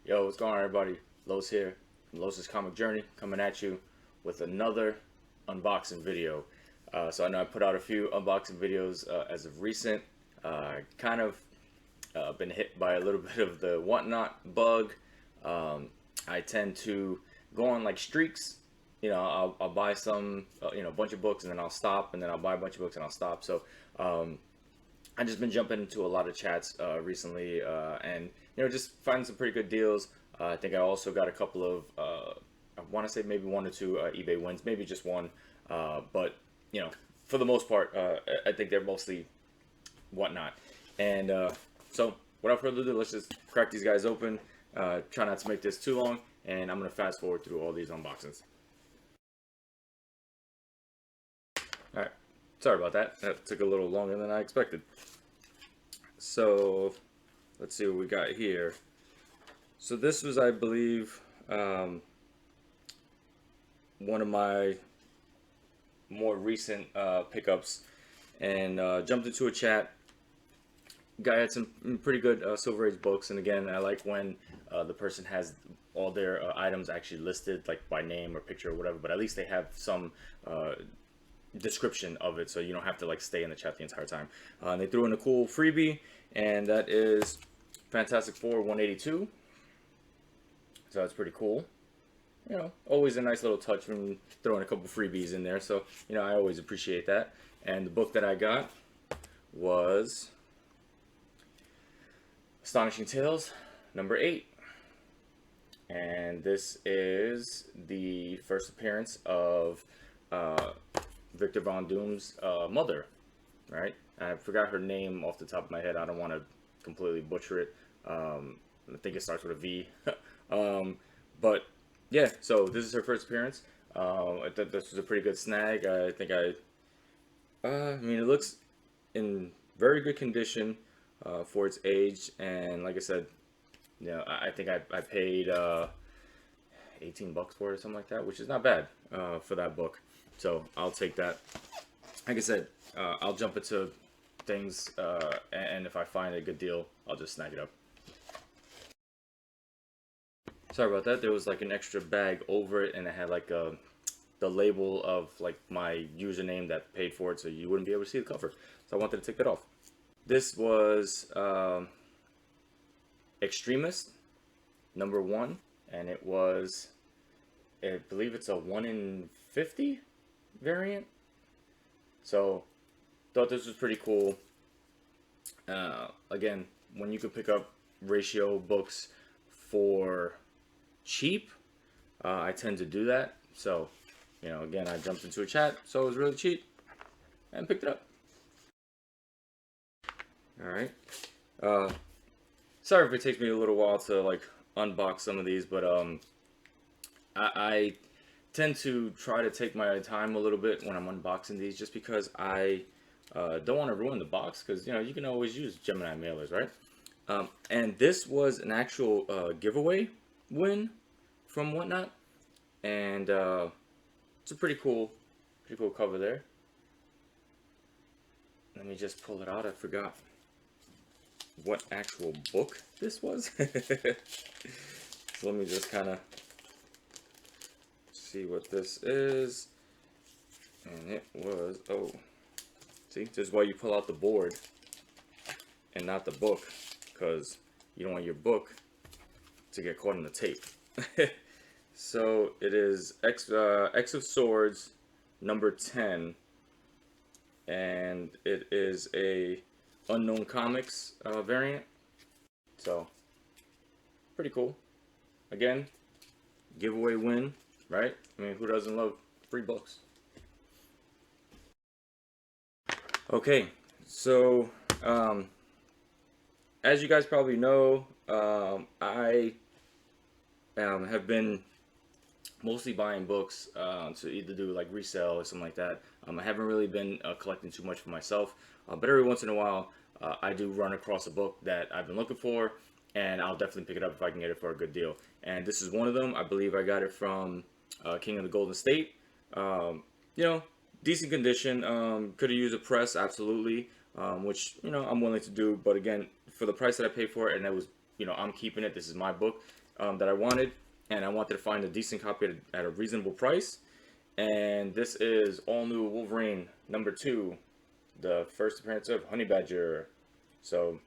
Yo, what's going on, everybody? Los here from Los's Comic Journey, coming at you with another unboxing video. So I know I put out a few unboxing videos as of recent. Kind of been hit by a little bit of the whatnot bug. I tend to go on like streaks. I'll buy some, a bunch of books, and then I'll stop, and then I'll buy a bunch of books and I'll stop. So I've just been jumping into a lot of chats recently, and just finding some pretty good deals. I think I also got a couple of, I want to say maybe one or two eBay wins, maybe just one, but for the most part, I think they're mostly whatnot. And so, without further ado, let's just crack these guys open. Try not to make this too long, and I'm gonna fast forward through all these unboxings. All right. Sorry about that. That took a little longer than I expected. So, let's see what we got here. So this was, I believe, one of my more recent pickups, and jumped into a chat. Guy had some pretty good Silver Age books, and again, I like when the person has all their items actually listed, like by name or picture or whatever, but at least they have some description of it, so you don't have to like stay in the chat the entire time. And they threw in a cool freebie, and that is Fantastic Four 182. So that's pretty cool. Always a nice little touch from throwing a couple freebies in there. So I always appreciate that. And the book that I got was Astonishing Tales number 8. And this is the first appearance of Victor Von Doom's mother, right? I forgot her name off the top of my head. I don't want to completely butcher it. I think it starts with a V. But yeah, so this is her first appearance. I thought this was a pretty good snag. I think I mean, it looks in very good condition for its age, and like I said, I think I paid 18 bucks for it or something like that, which is not bad for that book. So I'll take that. Like I said, I'll jump into things, and if I find a good deal, I'll just snag it up. Sorry about that. There was like an extra bag over it, and it had like the label of like my username that paid for it, so you wouldn't be able to see the cover. So I wanted to take that off. This was Extremist number 1, and it was, I believe it's a 1 in 50 variant. So thought this was pretty cool. Again, when you could pick up ratio books for cheap, I tend to do that. So again, I jumped into a chat, so it was really cheap, and picked it up. All right. Sorry if it takes me a little while to like unbox some of these, but I tend to try to take my time a little bit when I'm unboxing these, just because I don't want to ruin the box, because you can always use Gemini mailers, right? And this was an actual giveaway win from Whatnot, and it's a pretty cool cover there. Let me just pull it out. I forgot what actual book this was. So let me just kind of see what this is. And it was, oh, see, this is why you pull out the board and not the book, because you don't want your book to get caught in the tape. So it is X of Swords number 10, and it is a Unknown Comics variant. So pretty cool. Again, giveaway win, right? I mean, who doesn't love free books? Okay, so as you guys probably know, I have been mostly buying books to either do like resale or something like that. I haven't really been collecting too much for myself, but every once in a while I do run across a book that I've been looking for, and I'll definitely pick it up if I can get it for a good deal. And this is one of them. I believe I got it from King of the Golden State. Decent condition. Could have used a press, absolutely, which I'm willing to do. But again, for the price that I paid for it, and it was I'm keeping it. This is my book that I wanted, and I wanted to find a decent copy at a reasonable price. And this is All New Wolverine #2, the first appearance of Honey Badger. So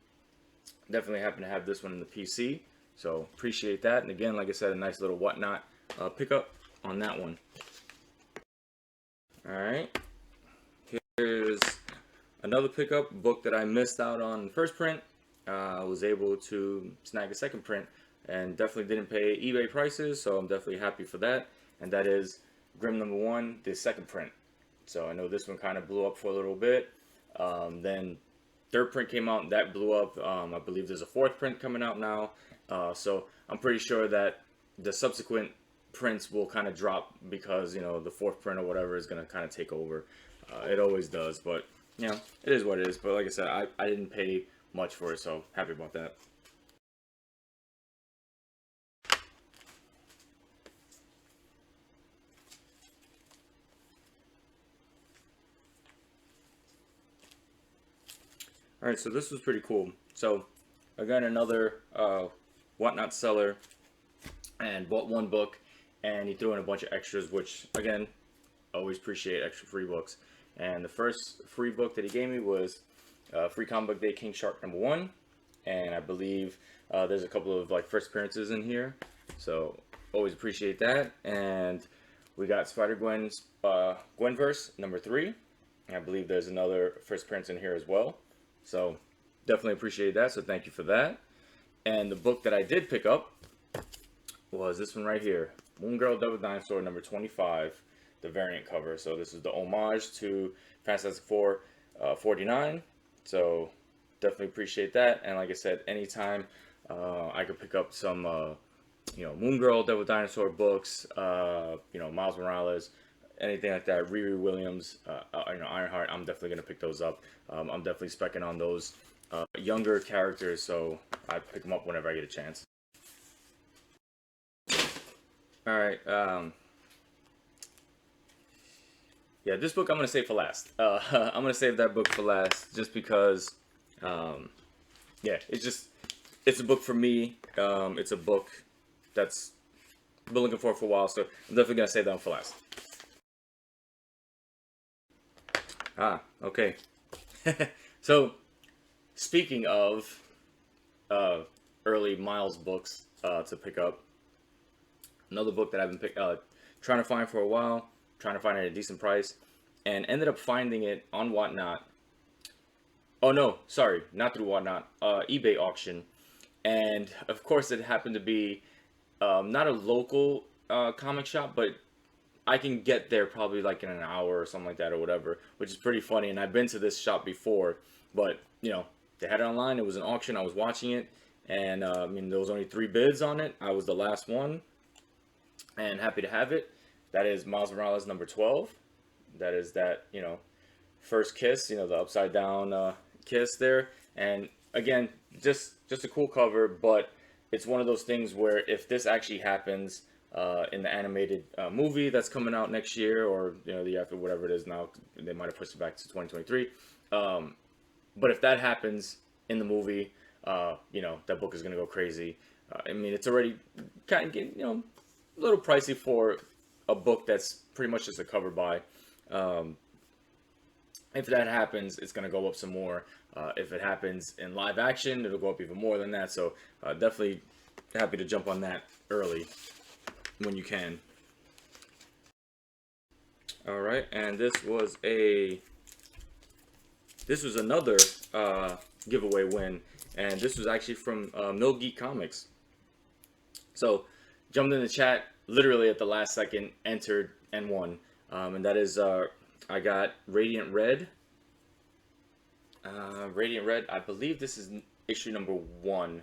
definitely happen to have this one in the PC. So appreciate that. And again, like I said, a nice little whatnot pickup on that one. All right. Here's another pickup, book that I missed out on first print. I was able to snag a second print and definitely didn't pay eBay prices, so I'm definitely happy for that. And that is Grimm #1, the second print. So I know this one kind of blew up for a little bit. Then third print came out and that blew up. I believe there's a fourth print coming out now. So I'm pretty sure that the subsequent prints will kind of drop because, the fourth print or whatever is going to kind of take over. It always does, but, it is what it is. But like I said, I didn't pay much for it, so happy about that. Alright, so this was pretty cool. So, again, another whatnot seller, and bought one book, and he threw in a bunch of extras, which, again, always appreciate extra free books. And the first free book that he gave me was Free Comic Book Day King Shark #1, and I believe there's a couple of first appearances in here, so always appreciate that. And we got Spider-Gwen's Gwenverse #3, and I believe there's another first appearance in here as well. So definitely appreciate that, so thank you for that. And the book that I did pick up was this one right here, Moon Girl Devil Dinosaur #25, the variant cover. So this is the homage to Fantastic Four 49. So definitely appreciate that. And like I said, anytime I could pick up some Moon Girl Devil Dinosaur books, Miles Morales, anything like that, Riri Williams, Ironheart, I'm definitely going to pick those up. I'm definitely specking on those younger characters, so I pick them up whenever I get a chance. Alright, yeah, this book I'm going to save for last. I'm going to save that book for last just because, yeah, it's a book for me. It's a book that's been looking for a while, so I'm definitely going to save that one for last. Okay. So, speaking of early Miles books to pick up, another book that I've been trying to find for a while, trying to find it at a decent price, and ended up finding it on Whatnot. Oh no, sorry, not through Whatnot, eBay auction. And of course it happened to be not a local comic shop, but I can get there probably in an hour or something like that or whatever, which is pretty funny. And I've been to this shop before, but they had it online. It was an auction. I was watching it, and there was only 3 bids on it. I was the last one, and happy to have it. That is Miles Morales #12. That is that first kiss, the upside down kiss there. And again, just a cool cover, but it's one of those things where if this actually happens in the animated movie that's coming out next year, or the year after, whatever it is now, they might have pushed it back to 2023. But if that happens in the movie, that book is gonna go crazy. It's already kind of getting a little pricey for a book that's pretty much just a cover buy. If that happens, it's gonna go up some more. If it happens in live action, it'll go up even more than that. So definitely happy to jump on that early when you can. All right, and this was another giveaway win, and this was actually from Mill Geek Comics. So jumped in the chat literally at the last second, entered and won, and that is I got Radiant Red. Radiant Red, I believe this is issue #1.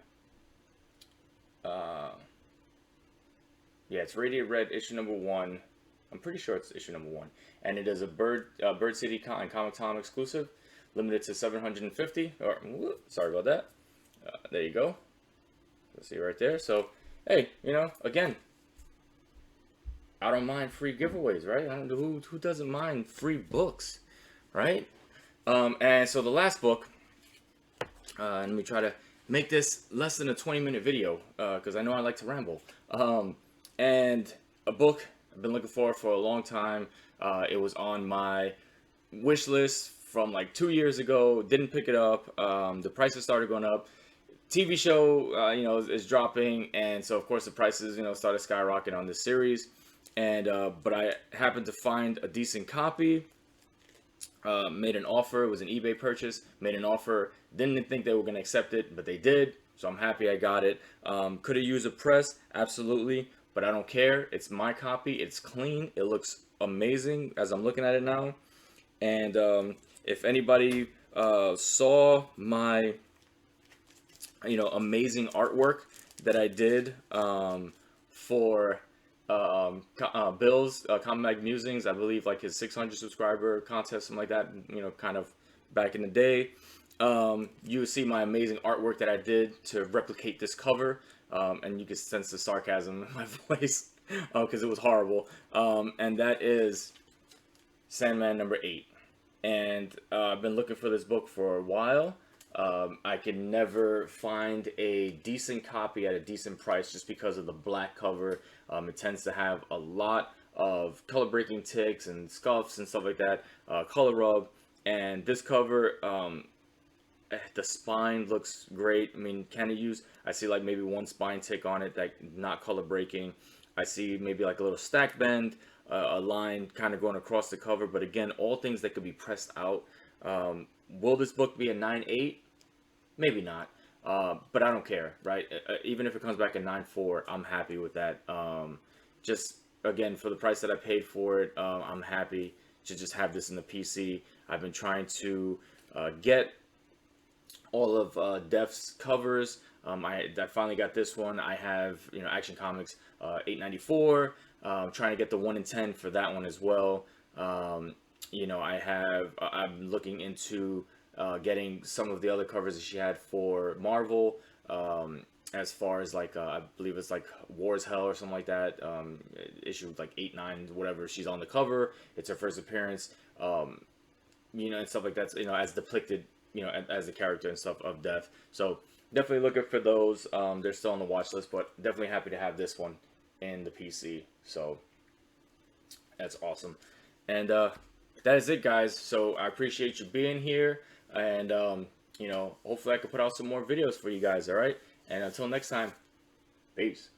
Yeah, it's Radiant Red, issue #1. I'm pretty sure it's issue #1. And it is a Bird City and Comic Tom exclusive, limited to 750. Sorry about that. There you go. Let's see right there. So, hey, again, I don't mind free giveaways, right? I don't know who doesn't mind free books, right? And so the last book, let me try to make this less than a 20-minute video because I know I like to ramble. And a book I've been looking for a long time. It was on my wish list from like 2 years ago. Didn't pick it up. The prices started going up. TV show, is dropping, and so of course the prices, started skyrocketing on this series. And but I happened to find a decent copy. Made an offer. It was an eBay purchase. Made an offer. Didn't think they were going to accept it, but they did. So I'm happy I got it. Could have used a press, absolutely, but I don't care. It's my copy. It's clean. It looks amazing as I'm looking at it now. And if anybody saw my, amazing artwork that I did for Bill's Comic Musings, I believe like his 600 subscriber contest, something like that, kind of back in the day. You see my amazing artwork that I did to replicate this cover, and you can sense the sarcasm in my voice because it was horrible. And that is Sandman #8. And I've been looking for this book for a while. I can never find a decent copy at a decent price just because of the black cover. It tends to have a lot of color breaking ticks and scuffs and stuff like that, color rub. And this cover, the spine looks great. I mean, I see like maybe one spine tick on it, like not color breaking. I see maybe like a little stack bend, a line kind of going across the cover, but again, all things that could be pressed out. Will this book be a 9.8? Maybe not, but I don't care, right? Even if it comes back at 9.4, I'm happy with that. Just again, for the price that I paid for it, I'm happy to just have this in the PC. I've been trying to get all of Def's covers. I finally got this one. I have Action Comics 894. Trying to get the 1 in 10 for that one as well. I'm looking into getting some of the other covers that she had for Marvel. As far as like I believe it's like War's Hell or something like that. Issue like 8, 9, whatever. She's on the cover. It's her first appearance. And stuff like that. As depicted. As the character and stuff of Def. So definitely looking for those. They're still on the watch list, but definitely happy to have this one in the PC. So that's awesome. And that is it, guys. So I appreciate you being here, and hopefully I can put out some more videos for you guys. All right, and until next time, peace.